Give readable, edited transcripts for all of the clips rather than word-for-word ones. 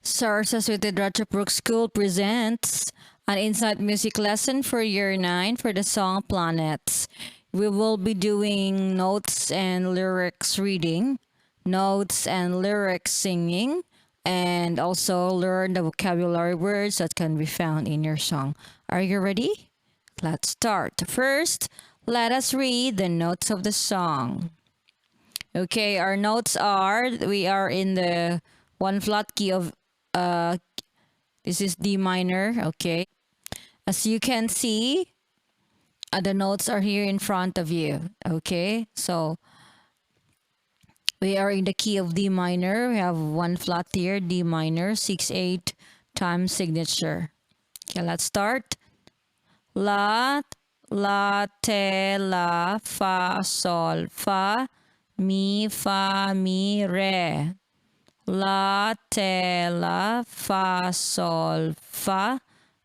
Sarsas with the Ratchabrook School presents an insight music lesson for Year 9 for the song Planets. We will be doing notes and lyrics reading, notes and lyrics singing, and also learn the vocabulary words that can be found in your song. Are you ready? Let's start. First, let us read the notes of the song. Okay, our notes are we are in the one flat key of this is D minor. Okay, as you can see, the notes are here in front of you. Okay, so we are in the key of D minor. We have one flat here, D minor, 6/8 time signature. Okay, let's start. La, la, te, la, fa, sol, fa, mi, re. La, te, la, fa, sol, fa,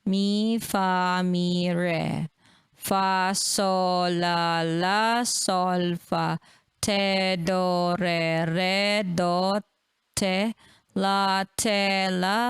mi, re. Fa, sol, la, sol, fa, te, do, re, do, te, la,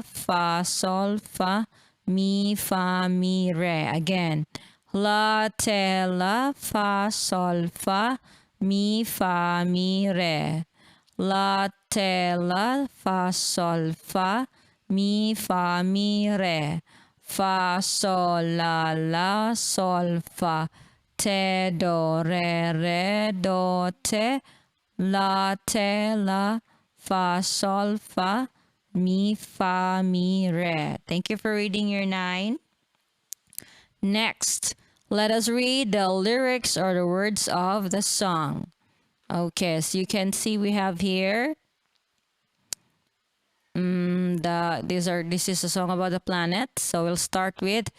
fa, sol, fa, mi, re. Again. La, te, la, fa, sol, fa, mi, re. La, te, la, fa, sol, fa, mi, re. Fa, sol, la, sol, fa, te, do, re, do, te, la, fa, sol, fa, mi, re. Thank you for reading your 9. Next, let us read the lyrics or the words of the song. Okay, so you can see we have here this is a song about the planets. So we'll start with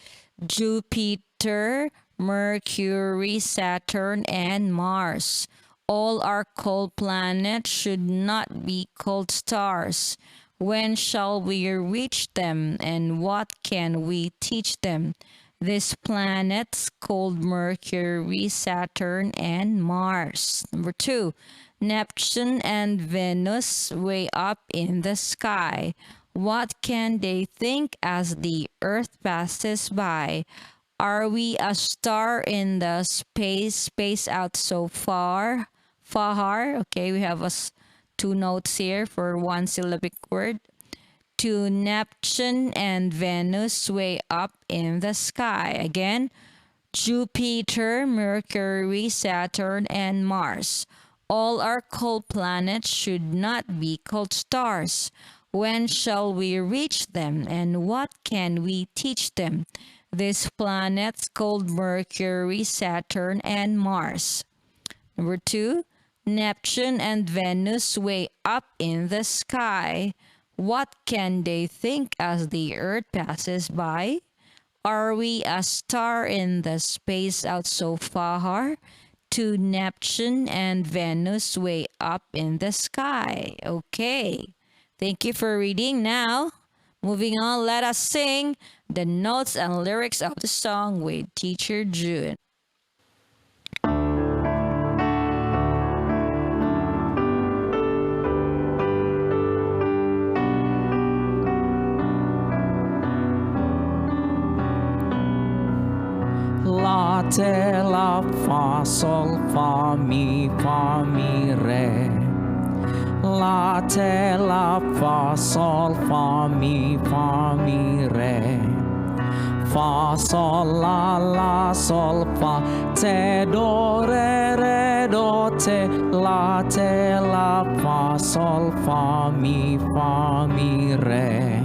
Jupiter, Mercury, Saturn, and Mars. All are called planets, should not be called stars. When shall we reach them, and what can we teach them? These planets called Mercury, Saturn, and Mars. Number 2, Neptune and Venus way up in the sky. What can they think as the Earth passes by? Are we a star in the space out so far? Okay, we have 2 notes here for one syllabic word. To Neptune and Venus way up in the sky. Again, Jupiter, Mercury, Saturn, and Mars. All are called planets, should not be called stars. When shall we reach them, and what can we teach them? These planets called Mercury, Saturn, and Mars. Number 2, Neptune and Venus way up in the sky. What can they think as the Earth passes by? Are we a star in the space out so far? To Neptune and Venus way up in the sky. Okay. Thank you for reading. Now, moving on, let us sing the notes and lyrics of the song with Teacher June. La, te, la, fa, sol, fa, mi, re. La, te, la, fa, sol, fa, mi, re. Fa, sol, la, sol, fa, te, do, re, do, te. La, te, la, fa, sol, fa, mi, re.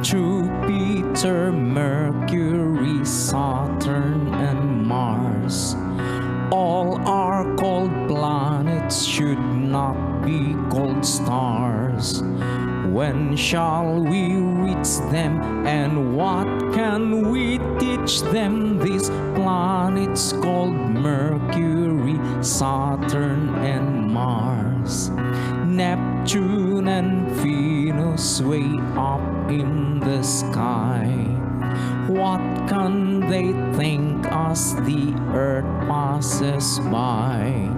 Jupiter, Mercury, Saturn, and Mars. All are called planets, should not be called stars. When shall we reach them, and what can we teach them? These planets called Mercury, Saturn, and Mars. Neptune and Venus way up in the sky. What can they think as the Earth passes by?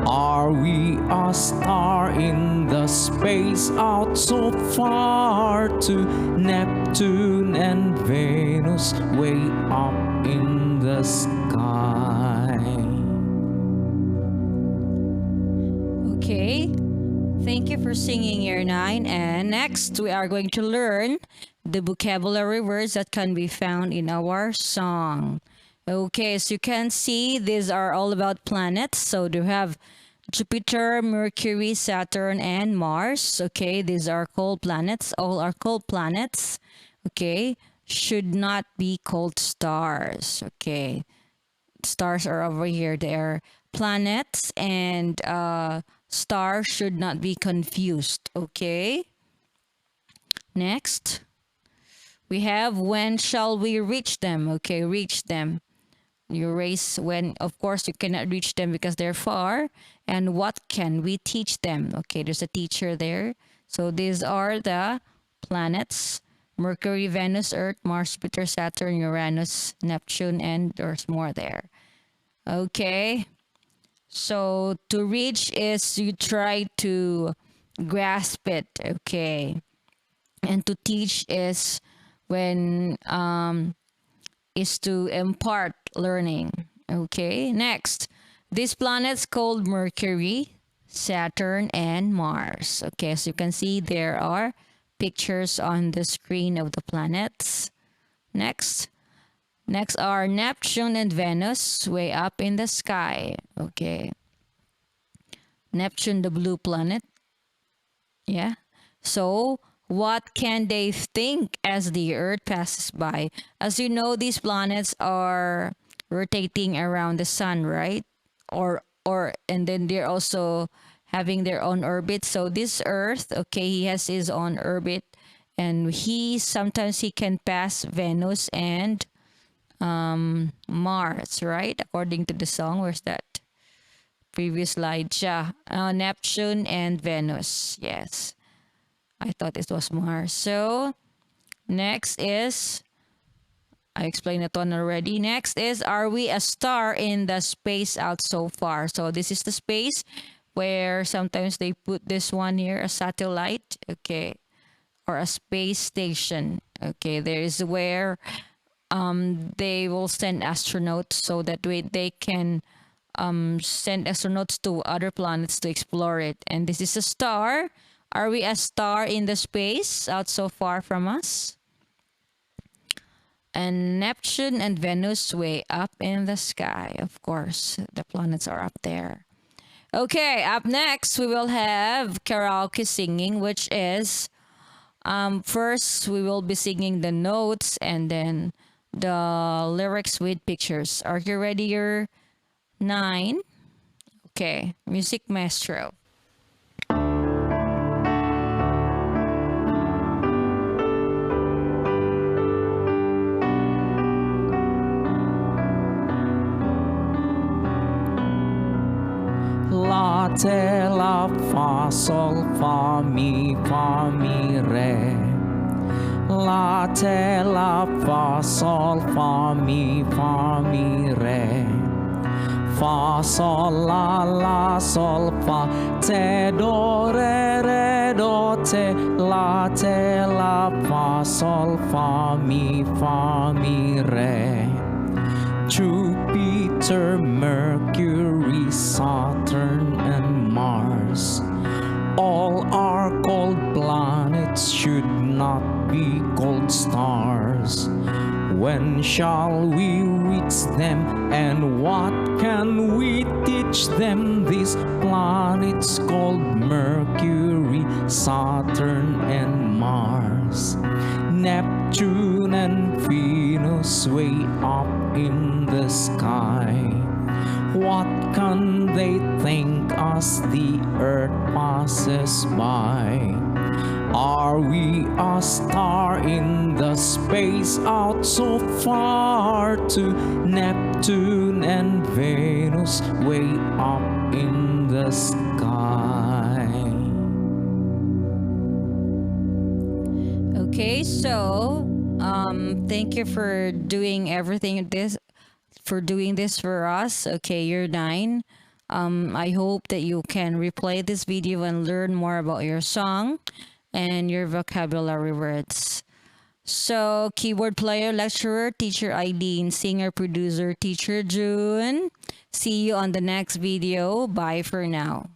Are we a star in the space out so far to Neptune and Venus way up in the sky? Okay. Thank you for singing year 9. And next, we are going to learn the vocabulary words that can be found in our song. Okay, as you can see, these are all about planets. So you have Jupiter, Mercury, Saturn, and Mars. Okay, these are called planets. All are called planets. Okay, should not be called stars. Okay, stars are over here. They are planets, and stars should not be confused. Okay, next we have when shall we reach them. Okay, reach them. You raise when, of course, you cannot reach them because they're far. And what can we teach them? Okay, there's a teacher there. So these are the planets: Mercury, Venus, Earth, Mars, Jupiter, Saturn, Uranus, Neptune, and there's more there. Okay, so to reach is you try to grasp it. Okay, and to teach is when is to impart learning. Okay, next, these planets called Mercury, Saturn, and Mars. Okay, as you can see, there are pictures on the screen of the planets. Next are Neptune and Venus way up in the sky. Okay, Neptune, the blue planet. Yeah, so what can they think as the Earth passes by? As you know, these planets are rotating around the sun, right? And then they're also having their own orbit. So this Earth, okay, he has his own orbit, and sometimes he can pass Venus and Mars, right? According to the song, where's that? Previous slide, Neptune and Venus. Yes. I thought it was Mars. So next is, I explained that one already. Next is, are we a star in the space out so far? So this is the space where sometimes they put this one here, a satellite, okay, or a space station. Okay, there is where they will send astronauts, so that way they can send astronauts to other planets to explore it. And this is a star. Are we a star in the space out so far from us? And Neptune and Venus way up in the sky. Of course, the planets are up there. Okay, up next we will have karaoke singing, which is first we will be singing the notes and then the lyrics with pictures. Are you ready? Year 9? Okay, music maestro. La te la fa sol fa mi re. La te la fa sol fa mi re. Fa sol la sol fa te do re te. La te la fa sol fa mi re. Jupiter, Mercury, Saturn, and Mars. All are called planets, should not be called stars. When shall we reach them, and what can we teach them? These planets called Mercury, Saturn, and Mars. Neptune and Venus way up in the sky. What can they think as the Earth passes by? Are we a star in the space out so far to Neptune and Venus way up in the sky? Okay, so thank you for doing everything this for us. Okay, year 9. I hope that you can replay this video and learn more about your song and your vocabulary words. So, keyboard player, lecturer, teacher Eileen, singer, producer, teacher June. See you on the next video. Bye for now.